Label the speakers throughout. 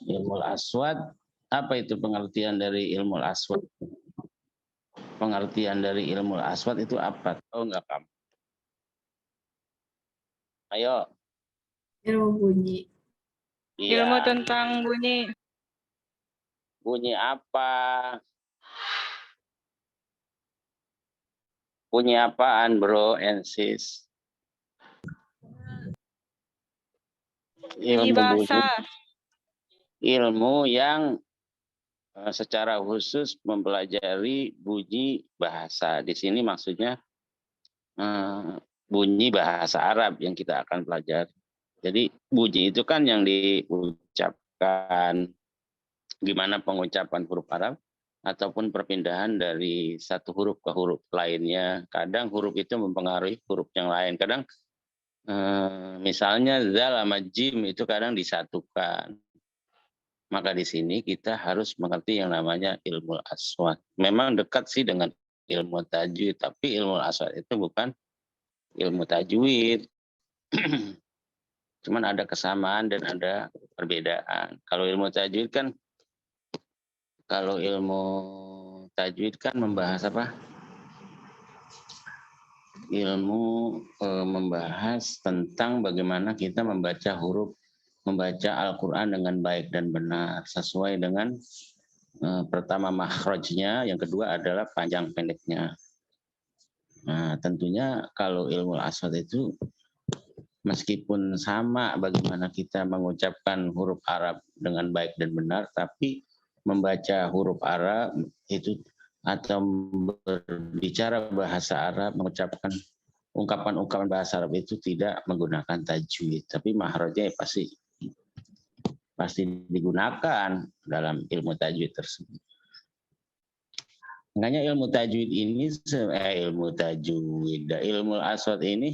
Speaker 1: Ilmu aswad, apa itu pengertian dari ilmu aswad? Pengertian dari ilmu aswad itu apa? Tahu nggak kamu? Ayo.
Speaker 2: Ilmu bunyi.
Speaker 1: Iya.
Speaker 3: Ilmu tentang bunyi.
Speaker 1: Bunyi apa? Bunyi apaan, bro and sis?
Speaker 3: Bunyi bahasa.
Speaker 1: Ilmu yang secara khusus mempelajari bunyi bahasa. Di sini maksudnya bunyi bahasa Arab yang kita akan pelajari. Jadi bunyi itu kan yang diucapkan, gimana pengucapan huruf Arab, ataupun perpindahan dari satu huruf ke huruf lainnya. Kadang huruf itu mempengaruhi huruf yang lain. Kadang misalnya zal sama jim itu kadang disatukan. Maka di sini kita harus mengerti yang namanya ilmu aswad. Memang dekat sih dengan ilmu tajwid, tapi ilmu aswad itu bukan ilmu tajwid. Cuman ada kesamaan dan ada perbedaan. Kalau ilmu tajwid kan membahas apa? Ilmu membahas tentang bagaimana kita membaca Al-Quran dengan baik dan benar sesuai dengan pertama makhrajnya, yang kedua adalah panjang pendeknya. Nah, tentunya kalau ilmu aswad itu meskipun sama bagaimana kita mengucapkan huruf Arab dengan baik dan benar, tapi membaca huruf Arab itu atau berbicara bahasa Arab, mengucapkan ungkapan-ungkapan bahasa Arab itu tidak menggunakan tajwid, tapi makhrajnya pasti digunakan dalam ilmu tajwid tersebut. Makanya ilmu aswad ini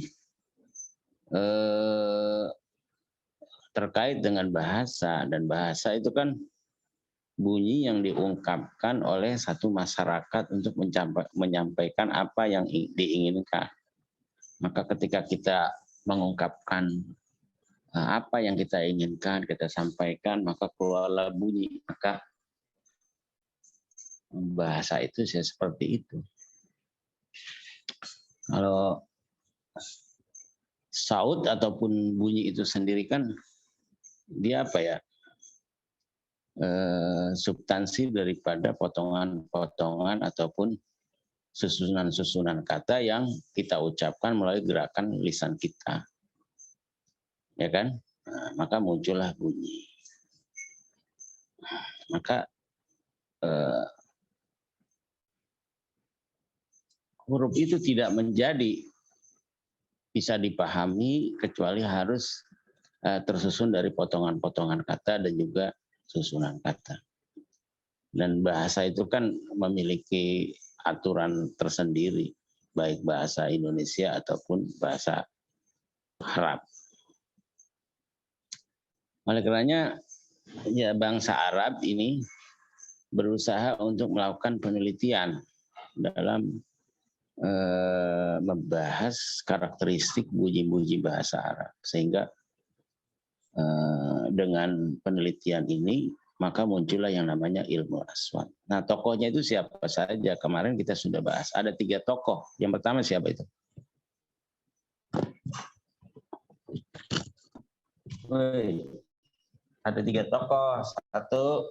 Speaker 1: terkait dengan bahasa, dan bahasa itu kan bunyi yang diungkapkan oleh satu masyarakat untuk menyampaikan apa yang diinginkan. Maka ketika kita mengungkapkan apa yang kita inginkan, kita sampaikan, maka keluarlah bunyi. Maka bahasa itu seperti itu. Kalau saut ataupun bunyi itu sendiri kan dia apa ya? Substansi daripada potongan-potongan ataupun susunan-susunan kata yang kita ucapkan melalui gerakan lisan kita. Ya kan? Nah, maka muncullah bunyi. Maka huruf itu tidak menjadi bisa dipahami kecuali harus tersusun dari potongan-potongan kata dan juga susunan kata. Dan bahasa itu kan memiliki aturan tersendiri, baik bahasa Indonesia ataupun bahasa Arab. Oleh karenanya ya bangsa Arab ini berusaha untuk melakukan penelitian dalam membahas karakteristik bunyi-bunyi bahasa Arab, sehingga dengan penelitian ini maka muncullah yang namanya ilmu aswad. Nah, tokohnya itu siapa saja? Kemarin kita sudah bahas. Ada 3 tokoh. Yang pertama siapa itu? Ada 3 tokoh. Satu,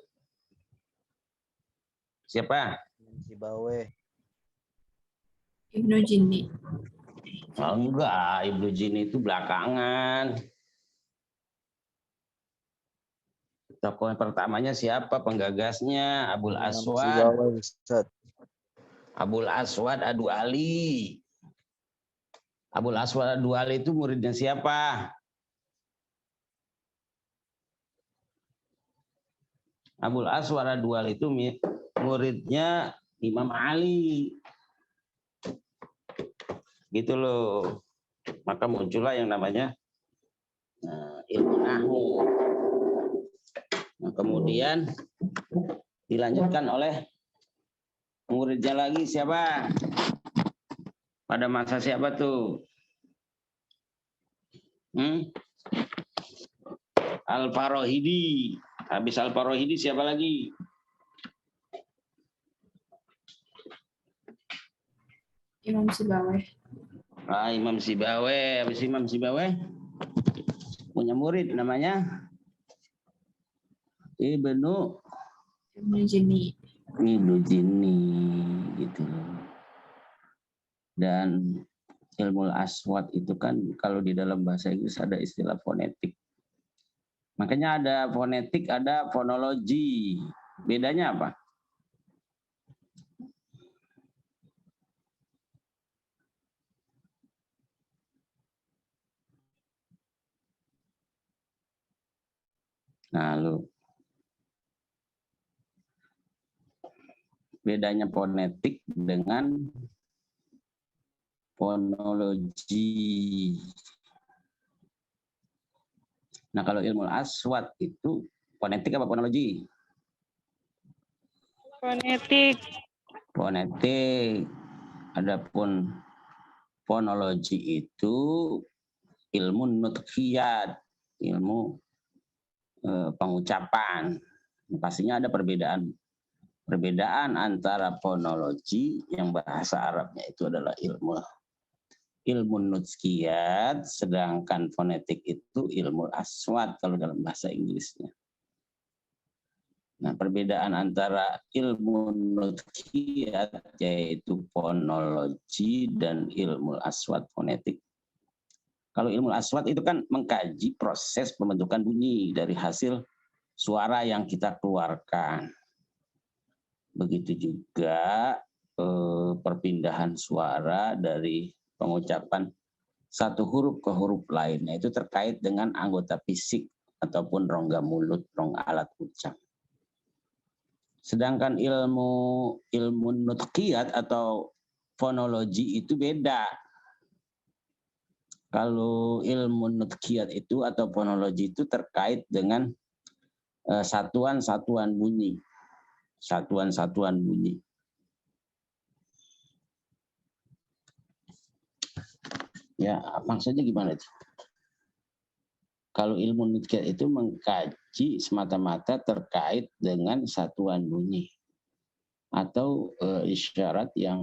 Speaker 1: siapa?
Speaker 4: Sibaweh.
Speaker 2: Ibnu Jinni.
Speaker 1: Oh, enggak, Ibnu Jinni itu belakangan. Tokoh yang pertamanya siapa? Penggagasnya Abul Aswad. Abul Aswad Adu Ali. Abul Aswad Adu Ali itu muridnya siapa? Abul Aswad Adu Ali itu muridnya Imam Ali. Gitu loh. Maka muncullah yang namanya ilmu nahwu. Nah, kemudian dilanjutkan oleh muridnya lagi siapa? Pada masa siapa tuh? Al-Farahidi. Habis Al-Farahidi siapa lagi?
Speaker 2: Imam Sibaweh.
Speaker 1: Imam Sibaweh. Habis Imam Sibaweh punya murid namanya Ibnu
Speaker 2: Jinni.
Speaker 1: gitu. Dan ilmu aswat itu kan kalau di dalam bahasa Inggris ada istilah fonetik. Makanya ada fonetik, ada fonologi. Bedanya apa? Nah, bedanya fonetik dengan fonologi. Nah, kalau ilmu aswat itu fonetik apa fonologi?
Speaker 3: Fonetik.
Speaker 1: Fonetik. Adapun fonologi itu ilmu nutqiyat, ilmu pengucapan. Pastinya ada perbedaan antara fonologi yang bahasa Arabnya itu adalah ilmu nutqiyat, sedangkan fonetik itu ilmu aswat kalau dalam bahasa Inggrisnya. Nah, perbedaan antara ilmu nutqiyat yaitu fonologi dan ilmu aswat fonetik. Kalau ilmu aswat itu kan mengkaji proses pembentukan bunyi dari hasil suara yang kita keluarkan. Begitu juga perpindahan suara dari pengucapan satu huruf ke huruf lainnya itu terkait dengan anggota fisik ataupun rongga mulut, rongga alat ucap. Sedangkan ilmu nutqiyat atau fonologi itu beda. Kalau ilmu nutqiyat itu atau fonologi itu terkait dengan satuan-satuan bunyi. Satuan-satuan bunyi. Ya, maksudnya gimana itu? Kalau ilmu nutqiyat itu mengkaji semata-mata terkait dengan satuan bunyi atau isyarat yang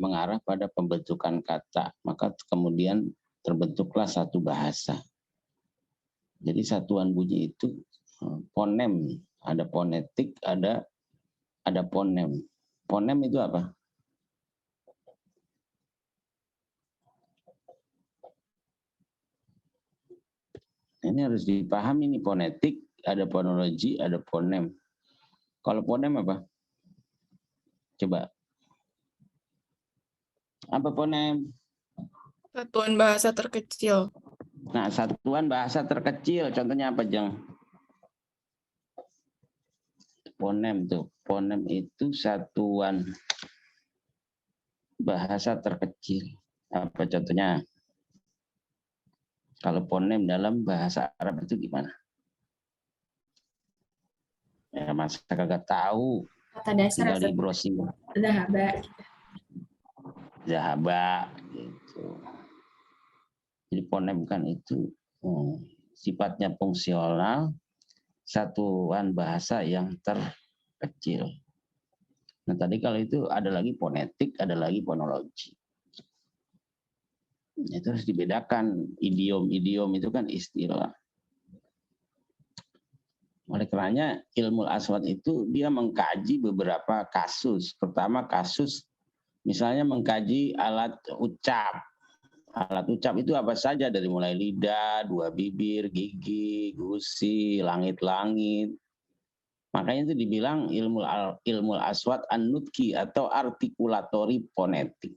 Speaker 1: mengarah pada pembentukan kata. Maka kemudian terbentuklah satu bahasa. Jadi satuan bunyi itu fonem, ada fonetik, ada fonem. Fonem itu apa? Ini harus dipahami nih, fonetik, ada fonologi, ada fonem. Kalau fonem apa? Coba. Apa fonem?
Speaker 2: Satuan bahasa terkecil.
Speaker 1: Nah, satuan bahasa terkecil, contohnya apa, Jeng? Fonem tuh. Fonem itu satuan bahasa terkecil. Apa contohnya? Kalau fonem dalam bahasa Arab itu gimana? Ya, masa kagak tahu.
Speaker 2: Kata dasar
Speaker 1: Tinggal di browsing. Zahaba gitu. Jadi fonem kan itu sifatnya fungsional, satuan bahasa yang terkecil. Nah, tadi kalau itu ada lagi fonetik, ada lagi fonologi. Itu harus dibedakan. Idiom itu kan istilah. Oleh karenanya ilmu aswat itu dia mengkaji beberapa kasus. Pertama kasus misalnya mengkaji alat ucap. Alat ucap itu apa saja dari mulai lidah, dua bibir, gigi, gusi, langit-langit. Makanya itu dibilang ilmu aswat an-nutqi atau artikulatori fonetik.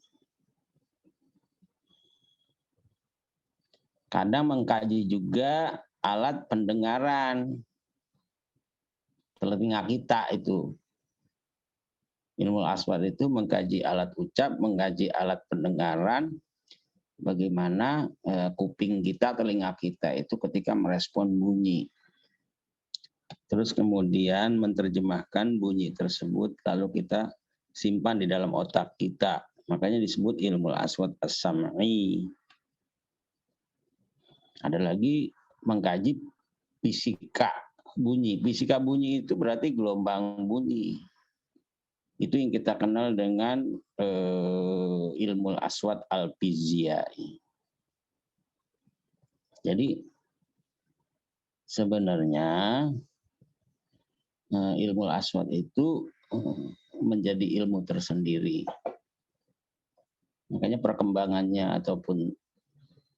Speaker 1: Kadang mengkaji juga alat pendengaran. Telinga kita itu. Ilmu aswat itu mengkaji alat ucap, mengkaji alat pendengaran, bagaimana kuping kita, telinga kita itu ketika merespon bunyi. Terus kemudian menerjemahkan bunyi tersebut lalu kita simpan di dalam otak kita. Makanya disebut ilmu aswat as-sam'i. Ada lagi mengkaji fisika. bunyi. Fisika bunyi itu berarti gelombang bunyi. Itu yang kita kenal dengan ilmu aswat al-fiziyai. Jadi sebenarnya ilmu aswat itu menjadi ilmu tersendiri. Makanya perkembangannya ataupun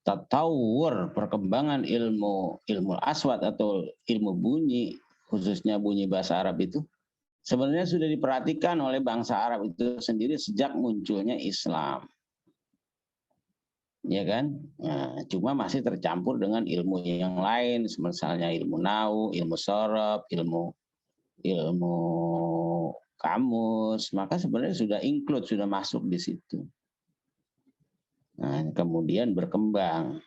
Speaker 1: tatawur, perkembangan ilmu aswat atau ilmu bunyi, khususnya bunyi bahasa Arab itu sebenarnya sudah diperhatikan oleh bangsa Arab itu sendiri sejak munculnya Islam. Ya kan? Nah, cuma masih tercampur dengan ilmu yang lain, misalnya ilmu nahwu, ilmu sorof, ilmu kamus, maka sebenarnya sudah include, sudah masuk di situ. Nah, kemudian berkembang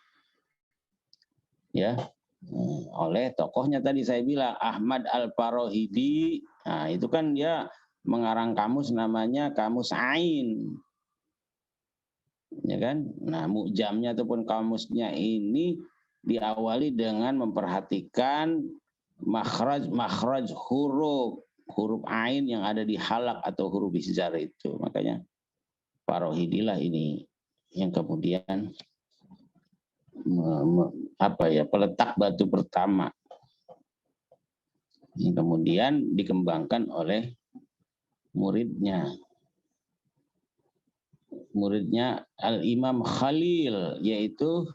Speaker 1: ya oleh tokohnya tadi saya bilang Ahmad Al-Farahidi. Nah, itu kan dia mengarang kamus namanya Kamus Ain. Ya kan? Nah, mu'jamnya ataupun kamusnya ini diawali dengan memperhatikan makhraj huruf ain yang ada di halak atau huruf hizar itu. Makanya Farahidi lah ini yang kemudian peletak batu pertama yang kemudian dikembangkan oleh muridnya Al-Imam Khalil, yaitu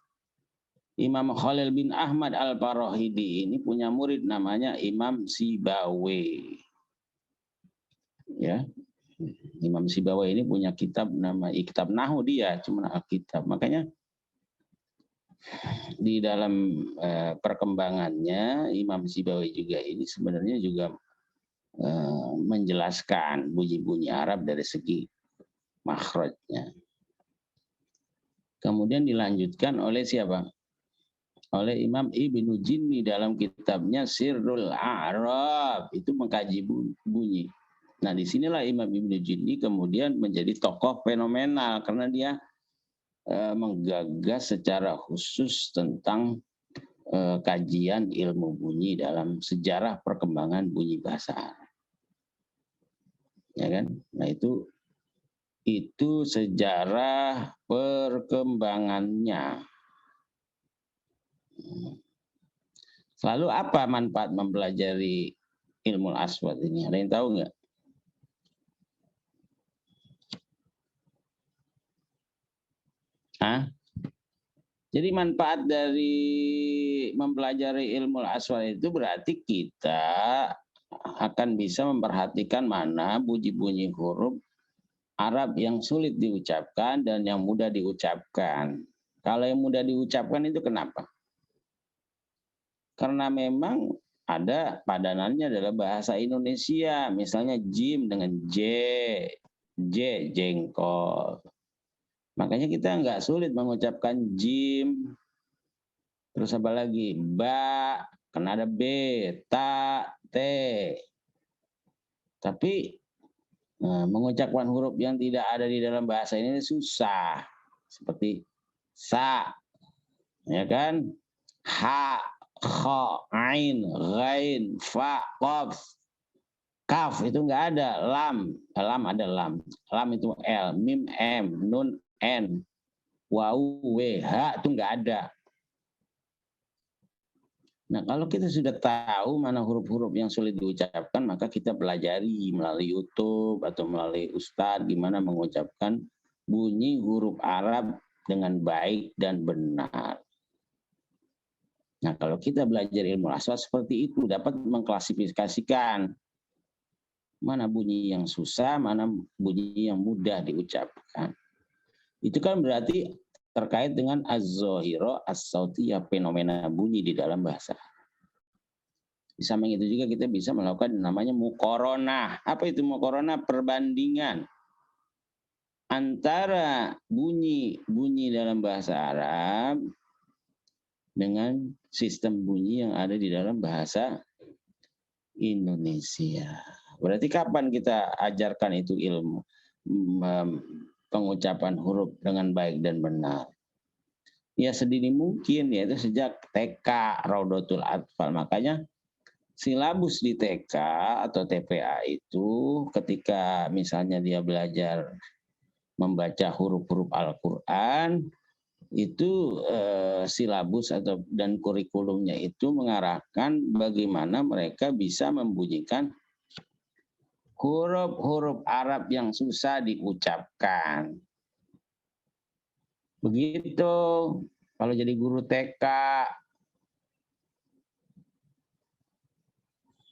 Speaker 1: Imam Khalil bin Ahmad Al-Farahidi ini punya murid namanya Imam Sibawe. Ya. Imam Sibawe ini punya kitab kitab Nahwu dia, cuma Alkitab. Makanya di dalam perkembangannya Imam Sibawe juga ini sebenarnya juga menjelaskan bunyi-bunyi Arab dari segi makhrajnya. Kemudian dilanjutkan oleh siapa? Oleh Imam Ibnu Jinni dalam kitabnya Sirrul A'rab, itu mengkaji bunyi. Nah, disinilah Imam Ibnu Jinni kemudian menjadi tokoh fenomenal karena dia menggagas secara khusus tentang kajian ilmu bunyi dalam sejarah perkembangan bunyi bahasa Arab. Ya kan? Nah, itu sejarah perkembangannya. Lalu apa manfaat mempelajari ilmu aswad ini? Ada yang tahu nggak? Jadi manfaat dari mempelajari ilmu aswad itu berarti kita akan bisa memperhatikan mana bunyi-bunyi huruf Arab yang sulit diucapkan dan yang mudah diucapkan. Kalau yang mudah diucapkan itu kenapa? Karena memang ada padanannya adalah bahasa Indonesia. Misalnya jim dengan j jengkol. Makanya kita nggak sulit mengucapkan jim. Terus apa lagi? Ba, kan ada B, ta, T. Tapi mengucapkan huruf yang tidak ada di dalam bahasa ini susah. Seperti sa, ya kan? Ha, kha, ain, ghain, fa, qaf. Kaf itu nggak ada, lam ada lam. Lam itu L, mim M, nun N, waw W, H itu nggak ada. Nah, kalau kita sudah tahu mana huruf-huruf yang sulit diucapkan, maka kita pelajari melalui YouTube atau melalui Ustadz gimana mengucapkan bunyi huruf Arab dengan baik dan benar. Nah, kalau kita belajar ilmu aswad seperti itu, dapat mengklasifikasikan mana bunyi yang susah, mana bunyi yang mudah diucapkan. Itu kan berarti terkait dengan az-zahira as-sautiyah, fenomena bunyi di dalam bahasa. Di samping itu juga kita bisa melakukan namanya muqaranah. Apa itu muqaranah? Perbandingan antara bunyi dalam bahasa Arab dengan sistem bunyi yang ada di dalam bahasa Indonesia. Berarti kapan kita ajarkan itu ilmu pengucapan huruf dengan baik dan benar? Ya sedini mungkin, yaitu sejak TK, Raudatul Atfal. Makanya silabus di TK atau TPA itu ketika misalnya dia belajar membaca huruf-huruf Al-Quran, itu silabus dan kurikulumnya itu mengarahkan bagaimana mereka bisa membunyikan huruf-huruf Arab yang susah diucapkan. Begitu kalau jadi guru TK,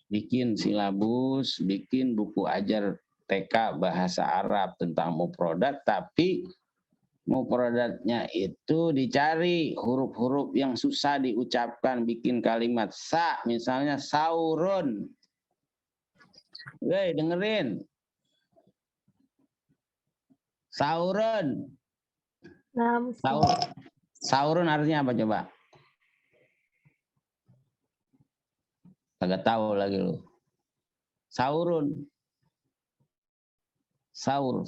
Speaker 1: bikin silabus, bikin buku ajar TK bahasa Arab tentang mufradat, tapi mufradatnya itu dicari huruf-huruf yang susah diucapkan, bikin kalimat sa, misalnya saurun. Woi, dengerin. Saurun. Saurun artinya apa coba? Kagak tahu lagi lu. Saurun. Saur.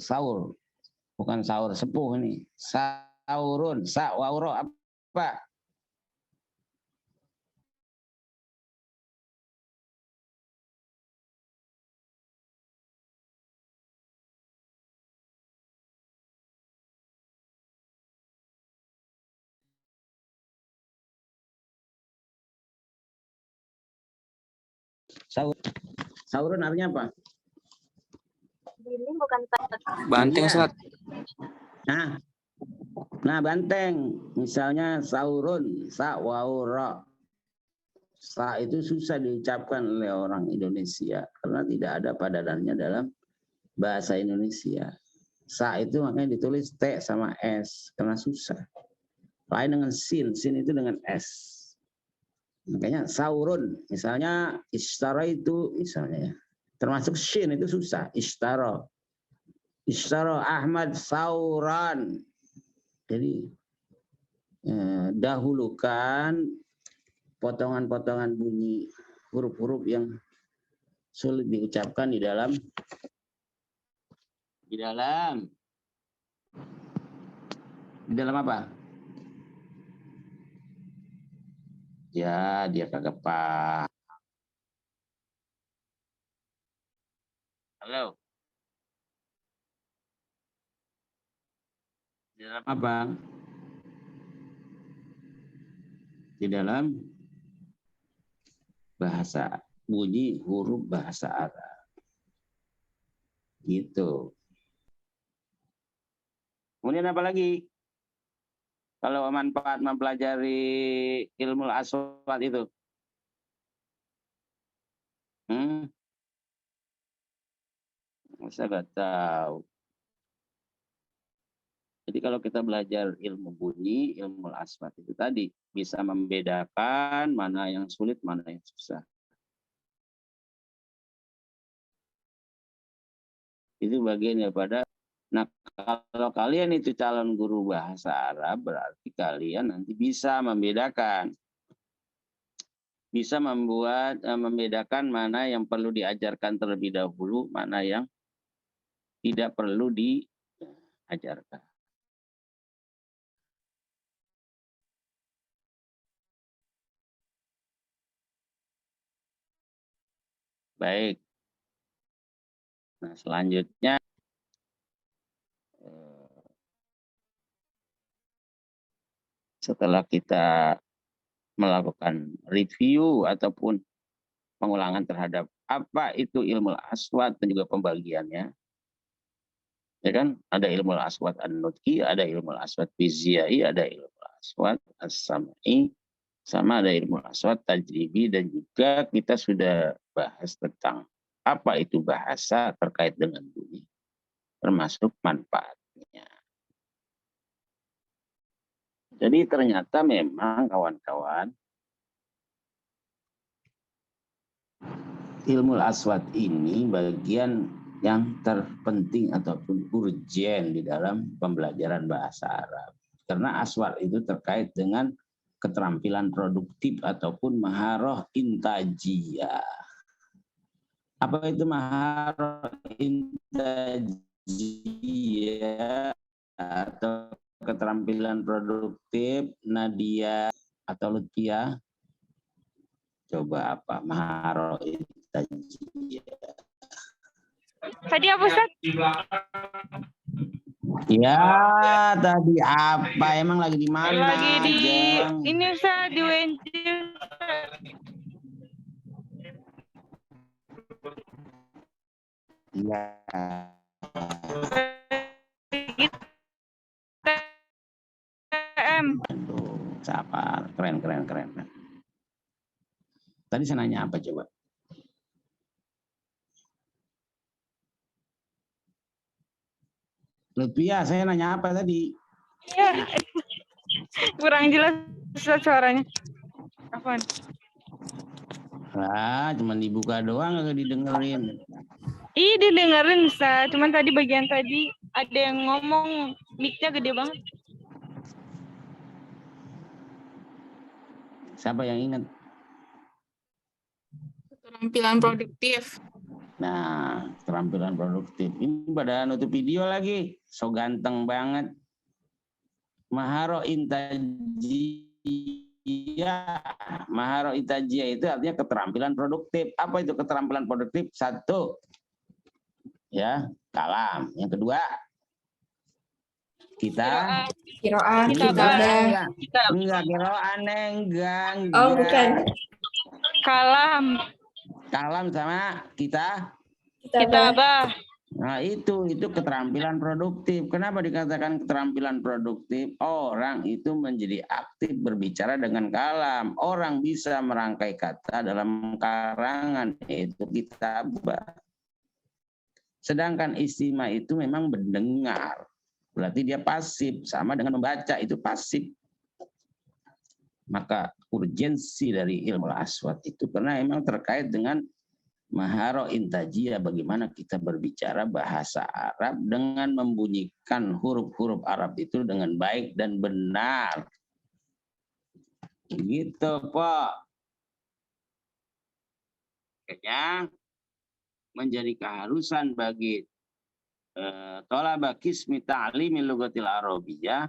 Speaker 1: Bukan sahur sepuh ini. Saurun. Wauro apa? Saurun artinya apa?
Speaker 3: Ini bukan
Speaker 2: Banteng, Ustaz.
Speaker 1: Nah, banteng. Misalnya saurun, wauro. Sa itu susah diucapkan oleh orang Indonesia karena tidak ada padadannya dalam bahasa Indonesia. Sa itu makanya ditulis T sama S karena susah. Lain dengan sin itu dengan S. Makanya saurun, misalnya istara itu misalnya, termasuk shin itu susah. Istara Ahmad sauran. Jadi dahulukan potongan-potongan bunyi huruf-huruf yang sulit diucapkan di dalam apa? Ya, dia kagak paham. Halo. Di dalam apa? Di dalam bahasa, bunyi huruf bahasa Arab. Gitu. Kemudian apa lagi? Kalau manfaat mempelajari ilmu aswad itu. Saya nggak tahu. Jadi kalau kita belajar ilmu bunyi, ilmu aswad itu tadi bisa membedakan mana yang sulit, mana yang susah. Itu bagian daripada. Nah, kalau kalian itu calon guru bahasa Arab, berarti kalian nanti bisa membedakan. Bisa membedakan mana yang perlu diajarkan terlebih dahulu, mana yang tidak perlu diajarkan. Baik. Nah, selanjutnya setelah kita melakukan review ataupun pengulangan terhadap apa itu ilmu aswad dan juga pembagiannya, ya kan? Ada ilmu aswad an-nutqi, ada ilmu aswad fiziai, ada ilmu aswad as-sam'i, sama ada ilmu aswad tajribi, dan juga kita sudah bahas tentang apa itu bahasa terkait dengan bunyi, termasuk manfaatnya. Jadi ternyata memang kawan-kawan, ilmu aswad ini bagian yang terpenting ataupun urgen di dalam pembelajaran bahasa Arab. Karena aswad itu terkait dengan keterampilan produktif ataupun maharoh intajiyah. Apa itu maharoh intajiyah atau keterampilan produktif Nadia atau Lutfia? Coba apa? Maharo itajiyah.
Speaker 3: Tadi apa Ustaz?
Speaker 1: Ya, tadi apa? Emang lagi di mana?
Speaker 3: Lagi di
Speaker 1: Jeng?
Speaker 3: ini Ustaz di UNJ.
Speaker 1: Iya. Aduh, sabar. Keren. Tadi saya nanya apa coba? Lutfia, saya nanya apa tadi?
Speaker 3: Ya. Kurang jelas Ustaz suaranya. Apaan?
Speaker 1: Cuma dibuka doang nggak didengerin.
Speaker 3: Ih, didengerin Ustaz. Cuman tadi bagian tadi ada yang ngomong mic-nya gede banget.
Speaker 1: Siapa yang ingat?
Speaker 2: Keterampilan produktif.
Speaker 1: Nah, keterampilan produktif. Ini pada nutup video lagi. So ganteng banget. Maharo intajiyah. Maharo intajiyah itu artinya keterampilan produktif. Apa itu keterampilan produktif? Satu, ya, kalam. Yang kedua, kita
Speaker 2: Kiroah,
Speaker 1: enggak,
Speaker 2: kitabah.
Speaker 1: enggak kiroan, enggak.
Speaker 2: Oh, bukan.
Speaker 3: Kalam,
Speaker 1: Kalam sama kita.
Speaker 3: kitabah.
Speaker 1: Nah, itu keterampilan produktif. Kenapa dikatakan keterampilan produktif? Orang itu menjadi aktif berbicara dengan kalam. Orang bisa merangkai kata dalam karangan, yaitu kitabah. Sedangkan istima itu memang mendengar. Berarti dia pasif, sama dengan membaca, itu pasif. Maka urgensi dari ilmu aswat itu karena memang terkait dengan maharo intajiyah, bagaimana kita berbicara bahasa Arab dengan membunyikan huruf-huruf Arab itu dengan baik dan benar. Gitu, Pak. Kayaknya menjadi keharusan bagi thalaba qismi ta'limi lughatil arabiyyah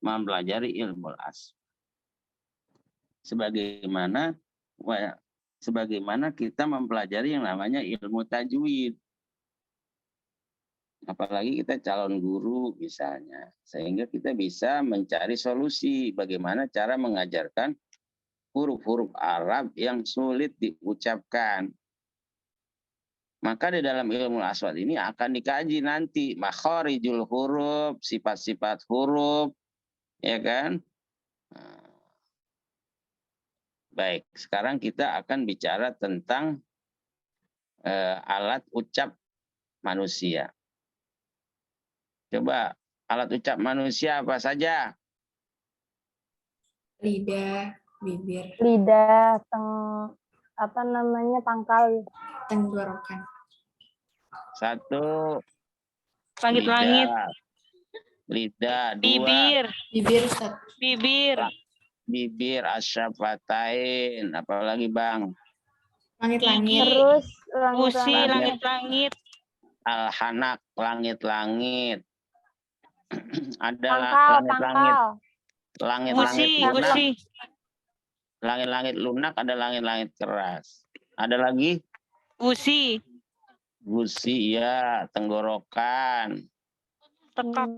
Speaker 1: mempelajari ilmu aswat. Sebagaimana kita mempelajari yang namanya ilmu tajwid. Apalagi kita calon guru misalnya. Sehingga kita bisa mencari solusi bagaimana cara mengajarkan huruf-huruf Arab yang sulit diucapkan. Maka di dalam ilmu aswad ini akan dikaji nanti makharijul huruf, sifat-sifat huruf, ya kan? Baik, sekarang kita akan bicara tentang alat ucap manusia. Coba alat ucap manusia apa saja?
Speaker 2: Lidah, bibir,
Speaker 4: Lidah, pangkal.
Speaker 2: tenggorokan.
Speaker 1: Satu,
Speaker 3: Langit-langit.
Speaker 1: Lidah. Dua,
Speaker 3: Bibir.
Speaker 2: Bibir, Ustaz.
Speaker 3: Bibir.
Speaker 1: Bibir, asyafatain. Apalagi Bang?
Speaker 2: Langit-langit.
Speaker 4: Terus
Speaker 3: Busi,
Speaker 4: langit-langit.
Speaker 3: langit-langit.
Speaker 1: Al-hanak, langit-langit. Ada
Speaker 4: Pangkal.
Speaker 1: langit-langit
Speaker 3: Busi,
Speaker 1: lunak.
Speaker 3: busi.
Speaker 1: Langit-langit lunak, ada langit-langit keras. Ada lagi?
Speaker 3: Busi.
Speaker 1: Busi, ya. Tenggorokan.
Speaker 3: Tekak.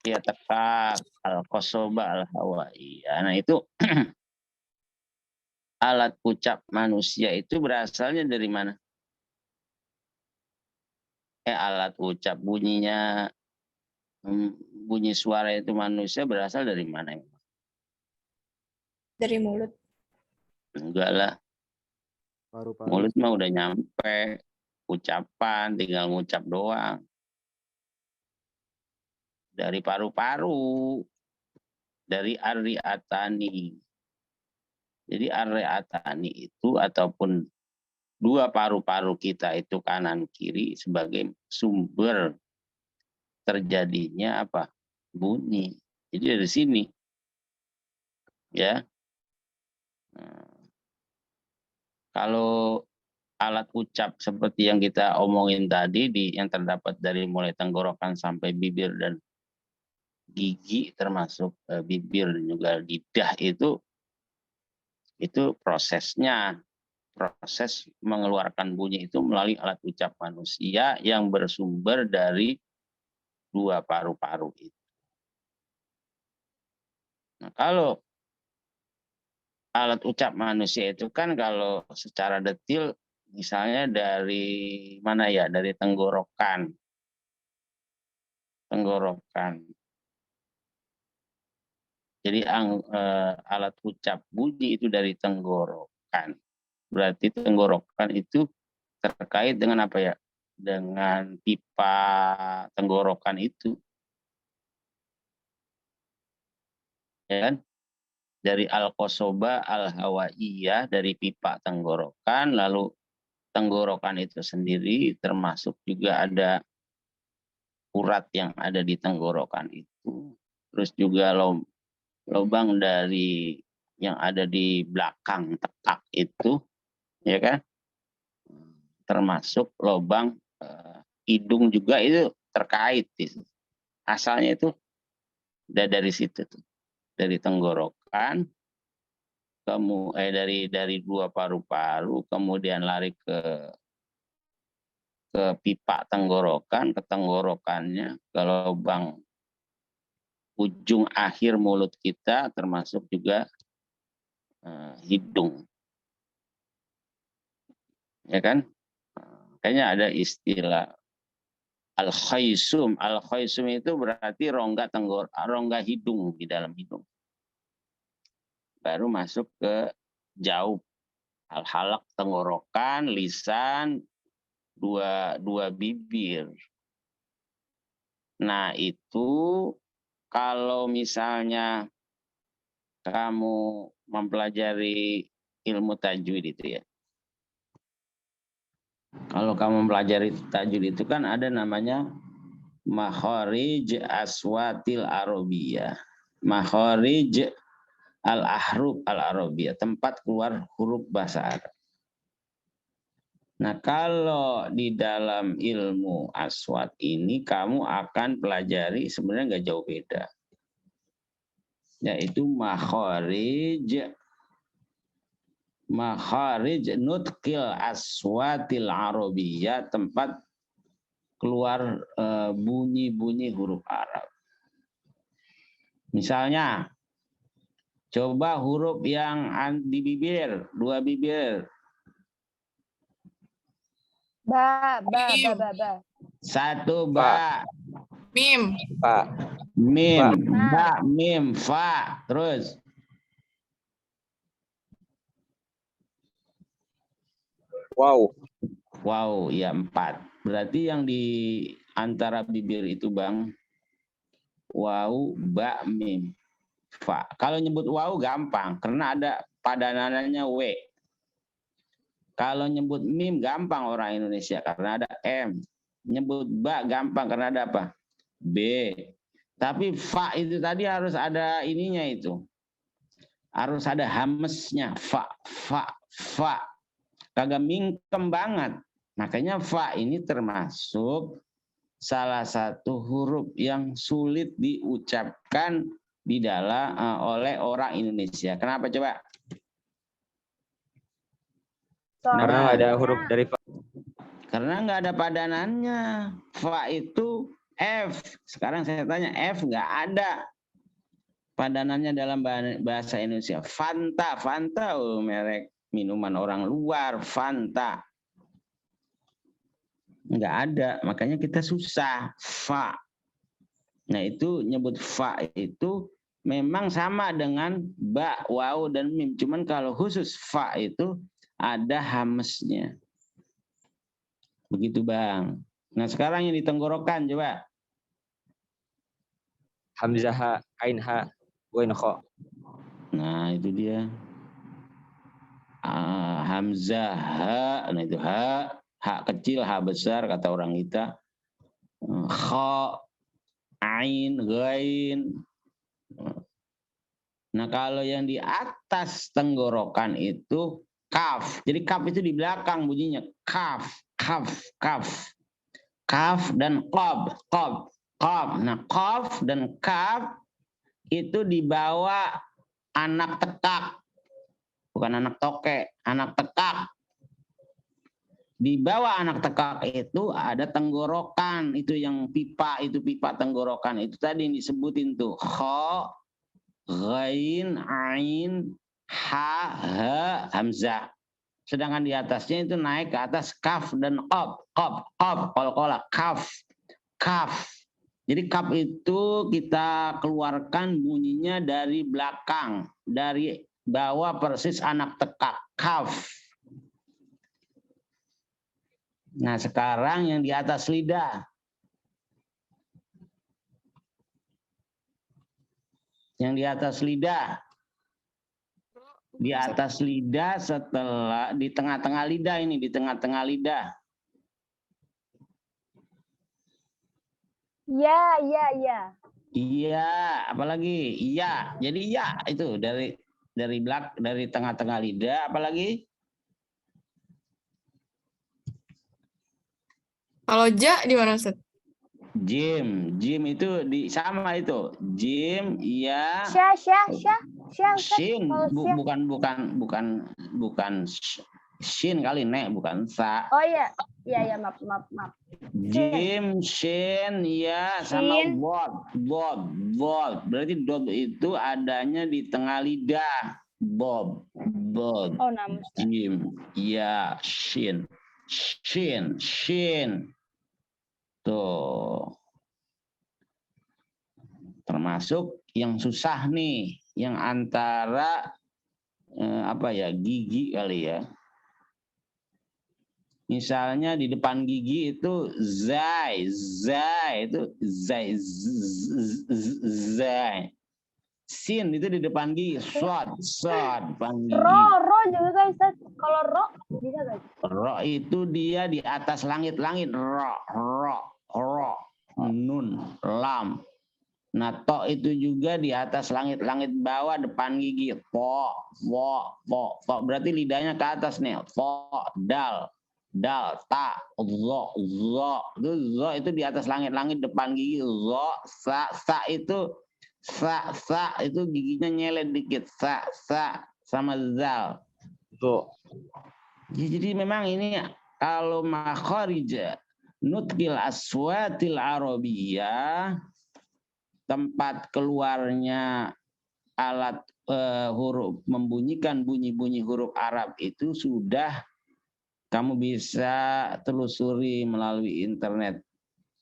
Speaker 1: Ya, tekak. Al-qosoba, al-hawai. Nah, itu alat ucap manusia itu berasalnya dari mana? Alat ucap bunyinya, bunyi suara itu manusia berasal dari mana?
Speaker 2: Dari mulut.
Speaker 1: Enggak lah.
Speaker 5: Paru-paru.
Speaker 1: Mulut mah udah nyampe. Ucapan tinggal ngucap doang. Dari paru-paru. Dari ar-ri'atani. Jadi ar-ri'atani itu ataupun dua paru-paru kita itu kanan kiri sebagai sumber terjadinya apa? Bunyi. Jadi dari sini. Ya. Kalau alat ucap seperti yang kita omongin tadi yang terdapat dari mulai tenggorokan sampai bibir dan gigi termasuk bibir dan juga lidah itu Itu prosesnya. Proses mengeluarkan bunyi itu melalui alat ucap manusia yang bersumber dari dua paru-paru itu. Nah, kalau alat ucap manusia itu kan kalau secara detil misalnya dari mana ya? Dari tenggorokan. Jadi alat ucap bunyi itu dari tenggorokan. Berarti tenggorokan itu terkait dengan apa ya? Dengan pipa tenggorokan itu. Ya kan? Dari al-qosoba al-hawaiyah, dari pipa tenggorokan, lalu tenggorokan itu sendiri termasuk juga ada urat yang ada di tenggorokan itu. Terus juga lubang dari yang ada di belakang tekak itu, ya kan? Termasuk lubang hidung juga itu terkait. Asalnya itu dari situ tuh, dari tenggorokan, dari dua paru-paru, kemudian lari ke pipa tenggorokan, ke tenggorokannya, ke lubang ujung akhir mulut kita, termasuk juga hidung. Ya kan? Kayaknya ada istilah al-khaisum. Al-khaisum itu berarti rongga hidung di dalam hidung. Baru masuk ke jauh. Al-halak tenggorokan, lisan, dua bibir. Nah, itu kalau misalnya kamu mempelajari ilmu tajwid itu ya. Kalau kamu mempelajari tajwid itu kan ada namanya makharij aswatil arabiyah. Makharij al-ahruf al-arabiyah, tempat keluar huruf bahasa Arab. Nah, kalau di dalam ilmu aswat ini kamu akan pelajari sebenarnya nggak jauh beda. Yaitu makharij nutqil aswatil arabiyah, tempat keluar bunyi-bunyi huruf Arab. Misalnya, coba huruf yang di bibir, dua bibir.
Speaker 4: Ba.
Speaker 1: Satu ba.
Speaker 2: Mim.
Speaker 6: Pak.
Speaker 1: Mim. Ba, mim, fa. Terus.
Speaker 6: Wow.
Speaker 1: Wow, ya 4. Berarti yang di antara bibir itu Bang, wow, ba, mim, fa. Kalau nyebut wow gampang, karena ada padanannya W. Kalau nyebut mim gampang orang Indonesia, karena ada M. Nyebut ba gampang, karena ada apa? B. Tapi fa itu tadi harus ada ininya itu. Harus ada hamesnya. Fa. Kagak mingkem banget. Makanya fa ini termasuk salah satu huruf yang sulit diucapkan di dalam oleh orang Indonesia. Kenapa coba?
Speaker 6: Karena nggak ada huruf dari fa.
Speaker 1: Karena nggak ada padanannya. Fa itu F. Sekarang saya tanya, F nggak ada padanannya dalam bahasa Indonesia. Fanta, merek minuman orang luar, Fanta. Nggak ada, makanya kita susah. Fa. Nah, itu nyebut fa itu memang sama dengan ba, waw, dan mim. Cuman kalau khusus fa itu ada hamesnya. Begitu Bang. Nah, sekarang yang di tenggorokan coba.
Speaker 6: Hamzah, ain ha, wain kha.
Speaker 1: Nah, itu dia. Hamzah, ha. Nah, itu ha. Ha kecil, ha besar, kata orang kita. Kha, ain, ghain. Nah, kalau yang di atas tenggorokan itu kaf. Jadi kaf itu di belakang bunyinya. Kaf. Kaf dan qab. Nah, qaf dan kaf itu di bawah anak tekak. bukan anak tokek, anak tekak. Di bawah anak tekak itu ada tenggorokan, itu yang pipa, itu pipa tenggorokan. Itu tadi yang disebutin tuh. Kha, ghain, ain, ha, ha, hamzah. Sedangkan di atasnya itu naik ke atas kaf dan qaf, qalqalah, kaf, kaf. Jadi kaf itu kita keluarkan bunyinya dari belakang, dari bawah persis anak tekak, kaf. Nah, sekarang yang di atas lidah. Yang di atas lidah. Di atas lidah setelah di tengah-tengah lidah ini, di tengah-tengah lidah.
Speaker 4: Ya.
Speaker 1: Iya, apalagi? Iya. Jadi ya itu dari tengah-tengah lidah, apalagi?
Speaker 2: Kalau ja di mana Ustaz?
Speaker 1: Jim itu sama itu. Jim, iya. Shin, bukan shin kali nek, bukan sa.
Speaker 4: Oh iya, maaf.
Speaker 1: Jim, shin, ya, sama bob. Berarti dob itu adanya di tengah lidah. Bob.
Speaker 4: Oh, namun.
Speaker 1: Jim, ya, shin. Tuh. Termasuk yang susah nih, yang antara gigi kali ya. Misalnya di depan gigi itu zai itu zai. Sin itu di depan gigi, short depan gigi.
Speaker 4: Ro juga kan Ustaz. Kalau ro bisa gak?
Speaker 1: Ro itu dia di atas langit-langit, ro, nun, lam. Nah, to itu juga di atas langit-langit bawah depan gigi. Po. Berarti lidahnya ke atas nih. Po, dal, ta, zo. Zo itu di atas langit-langit depan gigi. Zo, sa itu giginya nyelet dikit. Sa sama zal.
Speaker 6: Zo.
Speaker 1: Jadi memang ini kalau makharij nutkil aswatil arabiyah, tempat keluarnya alat huruf membunyikan bunyi-bunyi huruf Arab itu sudah kamu bisa telusuri melalui internet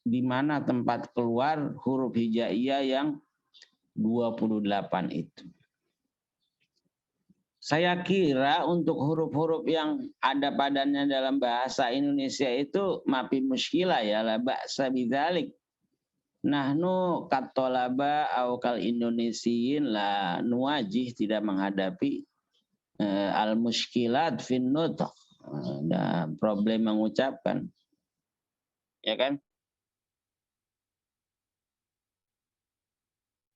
Speaker 1: di mana tempat keluar huruf hijaiyah yang 28 itu. Saya kira untuk huruf-huruf yang ada padannya dalam bahasa Indonesia itu mafi muskilah ya, la ba'sa bidzalik. Nahnu katolaba au kal indonesiyin la nuwajih, tidak menghadapi al muskilat fin nutq, dan problem mengucapkan, ya kan?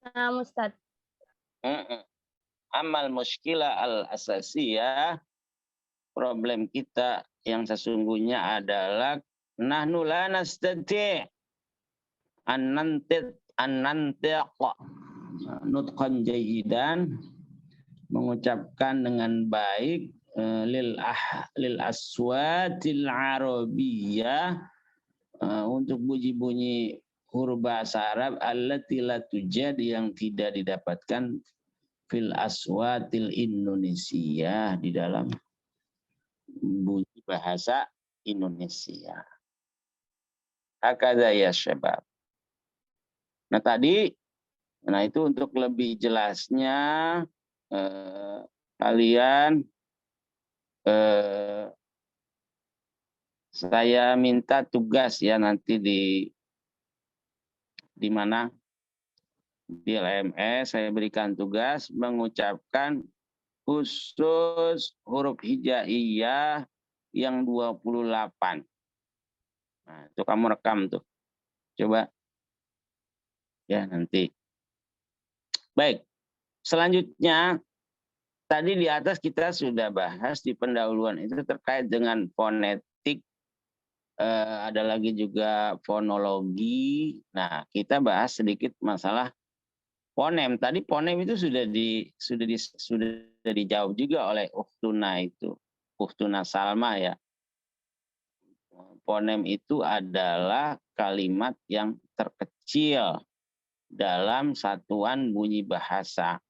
Speaker 4: Nah, Ustaz.
Speaker 1: Amal muskilah al asasiyah, problem kita yang sesungguhnya adalah nahnu la nastati' an nantiq nutqan jayyidan, mengucapkan dengan baik lil aswatil arabiyyah, untuk bunyi-bunyi huruf bahasa Arab allati la tujad, yang tidak didapatkan fil aswatil Indonesia, di dalam bunyi bahasa Indonesia. Hakadha ya syabab. Nah tadi, itu untuk lebih jelasnya kalian saya minta tugas ya nanti di mana di LMS saya berikan tugas mengucapkan khusus huruf hijaiyah yang 28. Nah, itu kamu rekam tuh. Coba ya nanti. Baik. Selanjutnya tadi di atas kita sudah bahas di pendahuluan itu terkait dengan fonetik, ada lagi juga fonologi. Nah, kita bahas sedikit masalah Ponem, tadi ponem itu sudah dijawab juga oleh Ukhtuna itu. Ukhtuna Salma ya. Ponem itu adalah kalimat yang terkecil dalam satuan bunyi bahasa.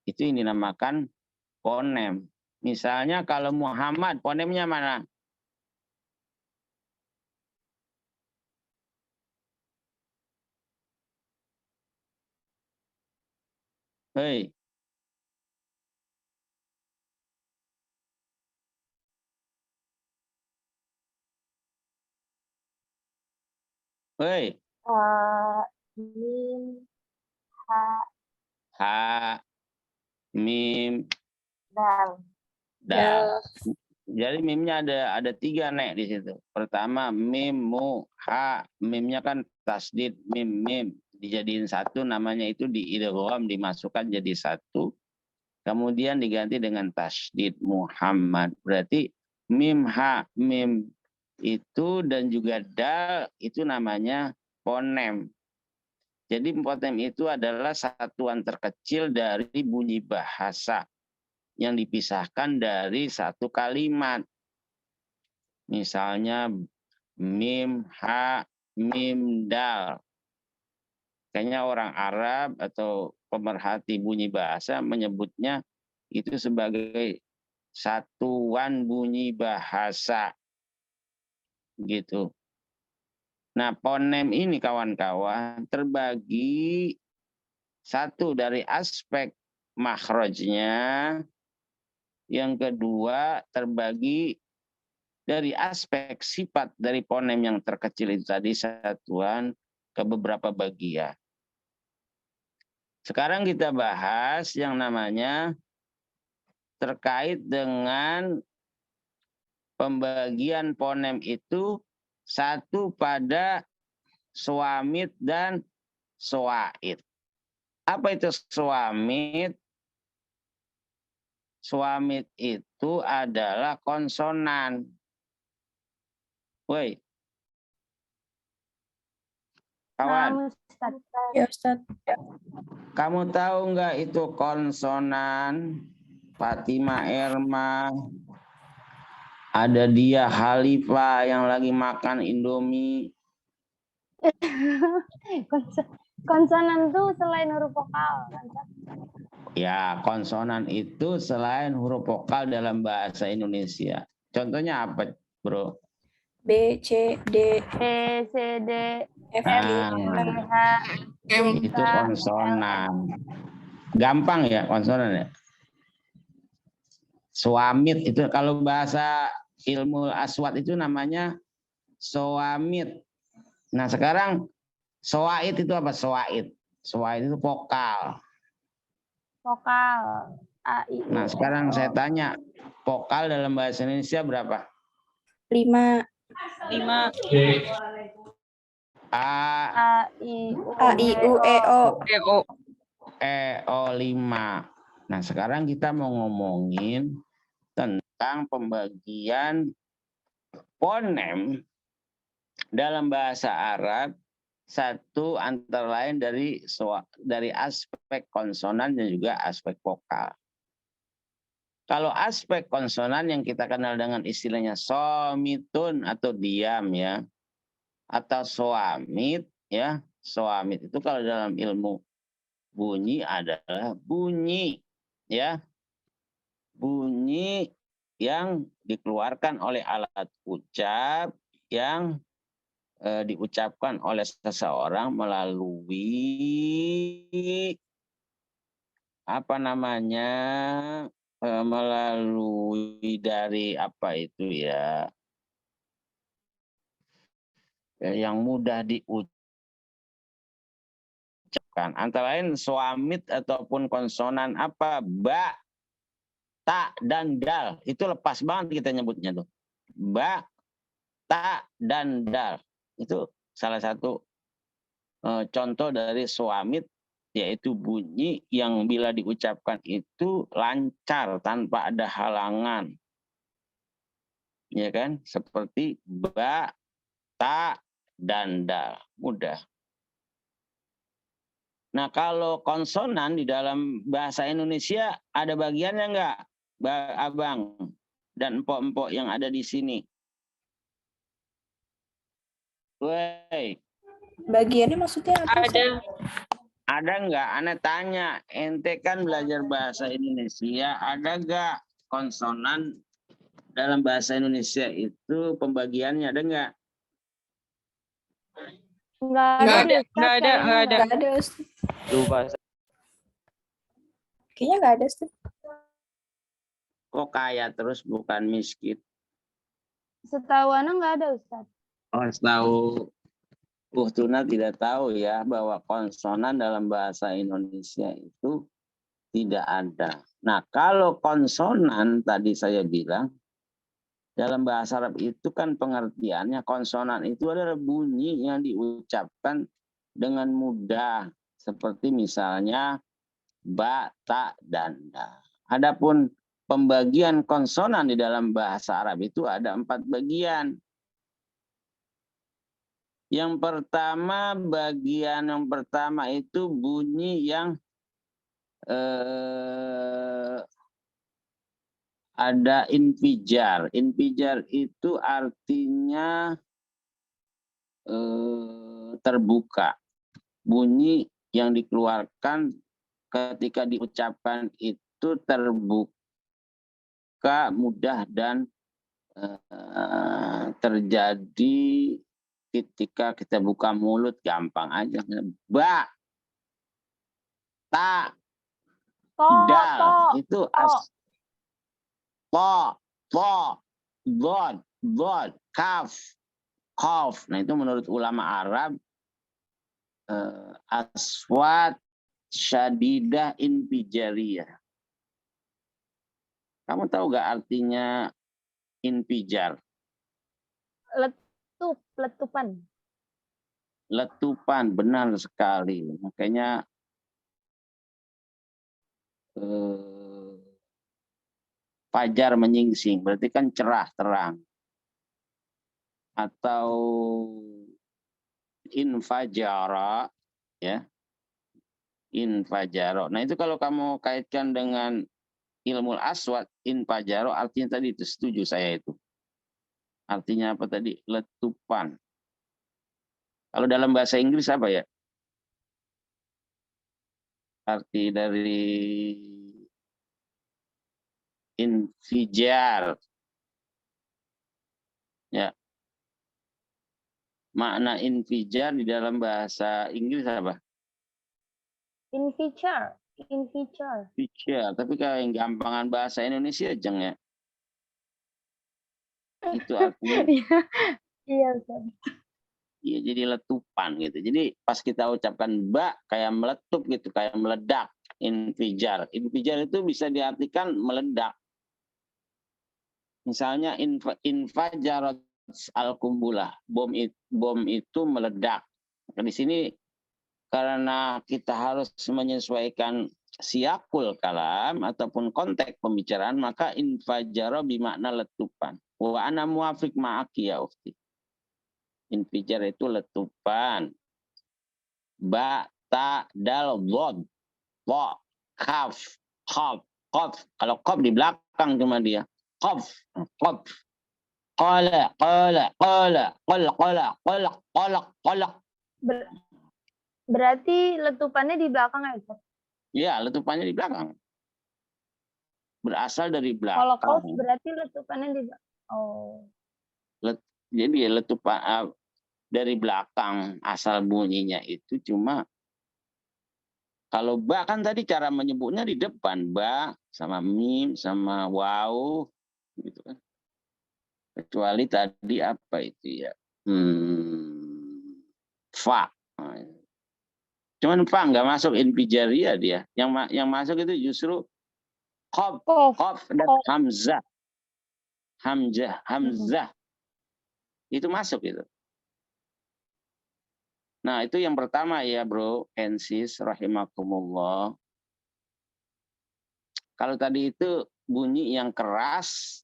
Speaker 1: Itu yang dinamakan ponem. Misalnya kalau Muhammad, ponemnya mana? Hei. Hei.
Speaker 4: Mim, ha,
Speaker 1: Ha, mim,
Speaker 4: dal.
Speaker 1: dal. Jadi mimnya ada 3 nek di situ. Pertama mim, mu, ha. Mimnya kan tasdid, mim, mim. Dijadiin satu, namanya itu diidgham, dimasukkan jadi satu. Kemudian diganti dengan tasdid Muhammad. Berarti mim, ha, mim itu dan juga dal itu namanya ponem. Jadi ponem itu adalah satuan terkecil dari bunyi bahasa yang dipisahkan dari satu kalimat. Misalnya mim, ha, mim, dal. Kayaknya orang Arab atau pemerhati bunyi bahasa menyebutnya itu sebagai satuan bunyi bahasa. Gitu. Nah, ponem ini kawan-kawan terbagi satu dari aspek makhrajnya, yang kedua terbagi dari aspek sifat dari ponem yang terkecil itu tadi, satuan ke beberapa bagian. Sekarang kita bahas yang namanya terkait dengan pembagian ponem itu satu pada suamit dan soait. Apa itu suamit? Suamit itu adalah konsonan. Woi, kawan,
Speaker 2: Ya Ustaz.
Speaker 1: kamu tahu nggak itu konsonan? Fatima Erma, ada dia Khalifah yang lagi makan Indomie.
Speaker 4: Konsonan tuh selain huruf vokal, kan?
Speaker 1: Ya, konsonan itu selain huruf vokal dalam bahasa Indonesia. Contohnya apa, Bro?
Speaker 2: B, C, D,
Speaker 4: E, C, D, F,
Speaker 1: Nah,
Speaker 4: G, H,
Speaker 2: M.
Speaker 1: itu konsonan. Gampang ya konsonan ya. Suamit itu kalau bahasa ilmu aswat itu namanya soamit. Nah, sekarang soait itu apa? Soait. Soait itu vokal.
Speaker 4: vokal. A, I, U,
Speaker 1: Nah, sekarang saya tanya, vokal dalam bahasa Indonesia berapa?
Speaker 2: 5.
Speaker 3: 5.
Speaker 1: A,
Speaker 4: A, I, U,
Speaker 2: A, I, U, E, O.
Speaker 3: EO.
Speaker 1: E, O, 5. Nah, sekarang kita mau ngomongin tentang pembagian ponem dalam bahasa Arab, satu antara lain dari aspek konsonan dan juga aspek vokal. Kalau aspek konsonan yang kita kenal dengan istilahnya somitun atau diam ya, atau soamit ya, soamit itu kalau dalam ilmu bunyi adalah bunyi ya, bunyi yang dikeluarkan oleh alat ucap yang diucapkan oleh seseorang melalui apa namanya, melalui dari apa itu ya, yang mudah diucapkan. Antara lain suamit ataupun konsonan apa, ba, ta, dan dal. Itu lepas banget kita nyebutnya tuh. Ba, ta, dan dal. Itu salah satu contoh dari suamit, yaitu bunyi yang bila diucapkan itu lancar tanpa ada halangan. Ya kan? Seperti ba, ta, dan dal. Mudah. Nah, kalau konsonan di dalam bahasa Indonesia ada bagiannya enggak, Abang dan empok-empok yang ada di sini? Woi,
Speaker 2: Bagiannya maksudnya apa? Ustaz?
Speaker 3: Ada.
Speaker 1: ada enggak? Ane tanya, ente kan belajar bahasa Indonesia, ada enggak konsonan dalam bahasa Indonesia itu pembagiannya, ada enggak?
Speaker 4: Nggak ada
Speaker 3: Nggak
Speaker 4: deh, Ustaz.
Speaker 3: nggak ada,
Speaker 4: Kayaknya
Speaker 3: nggak ada.
Speaker 2: Nggak ada, Ustaz.
Speaker 6: Lupa.
Speaker 2: Kayaknya nggak ada, Ustaz.
Speaker 1: Kok kaya terus bukan miskin?
Speaker 4: Setahu Ana nggak ada, Ustaz.
Speaker 1: Oh, tahu. Tuna tidak tahu ya bahwa konsonan dalam bahasa Indonesia itu tidak ada. Nah, kalau konsonan tadi saya bilang dalam bahasa Arab itu kan pengertiannya konsonan itu adalah bunyi yang diucapkan dengan mudah seperti misalnya ba, ta, dan da. Adapun pembagian konsonan di dalam bahasa Arab itu ada 4 bagian. Bagian yang pertama itu bunyi yang ada infijar. Infijar itu artinya terbuka. Bunyi yang dikeluarkan ketika diucapkan itu terbuka, mudah, dan terjadi ketika kita buka mulut, gampang aja. Ba, ta, dal, itu to, bod, kaf, kof. Nah, itu menurut ulama Arab aswat syadidah infijariyah. Kamu tahu gak artinya infijar?
Speaker 4: Letupan.
Speaker 1: Letupan, benar sekali. Makanya fajar menyingsing, berarti kan cerah, terang. Atau infajara, ya. Infajaro. Nah, itu kalau kamu kaitkan dengan ilmu aswad, infajaro artinya tadi itu, setuju saya itu. Artinya apa tadi? Letupan. Kalau dalam bahasa Inggris apa ya? Arti dari infijar. Ya. Makna infijar di dalam bahasa Inggris apa?
Speaker 4: Infijar.
Speaker 1: Infijar. Tapi kalau yang gampangan bahasa Indonesia jeng ya. Itu artinya.
Speaker 4: Iya, Ustaz.
Speaker 1: Iya, jadi letupan gitu. Jadi pas kita ucapkan ba kayak meletup gitu, kayak meledak. Infijar. Infijar itu bisa diartikan meledak. Misalnya infajarat al-kumbulah, bom itu meledak. Di sini karena kita harus menyesuaikan siakul kalam ataupun konteks pembicaraan, maka infajaro bermakna letupan. Wa ana muafiq ma'aki ya ukhti. Infijar itu letupan. Ba, ta, dal, dhad, wa, kaf, qaf, qaf. Kalau qaf di belakang cuma dia. Qaf, qaf. Qala, qala, qala, qala, qala, qala, qala, qala.
Speaker 4: Berarti letupannya di belakang ya, Ustaz?
Speaker 1: Iya, letupannya di belakang. Berasal dari
Speaker 4: Kalau
Speaker 1: belakang.
Speaker 4: qaf berarti letupannya di belakang. Oh.
Speaker 1: Jadi letupan dari belakang, asal bunyinya itu cuma kalau ba kan tadi cara menyebutnya di depan, ba sama mim sama waw gitu kan. Kecuali tadi apa itu ya? Fa. Cuman fa nggak masuk infijaria dia. Yang masuk itu justru qaf, qaf dan hamzah. Hamzah. Itu masuk itu. Nah, itu yang pertama ya, Bro, Ensis rahimakumullah. Kalau tadi itu bunyi yang keras,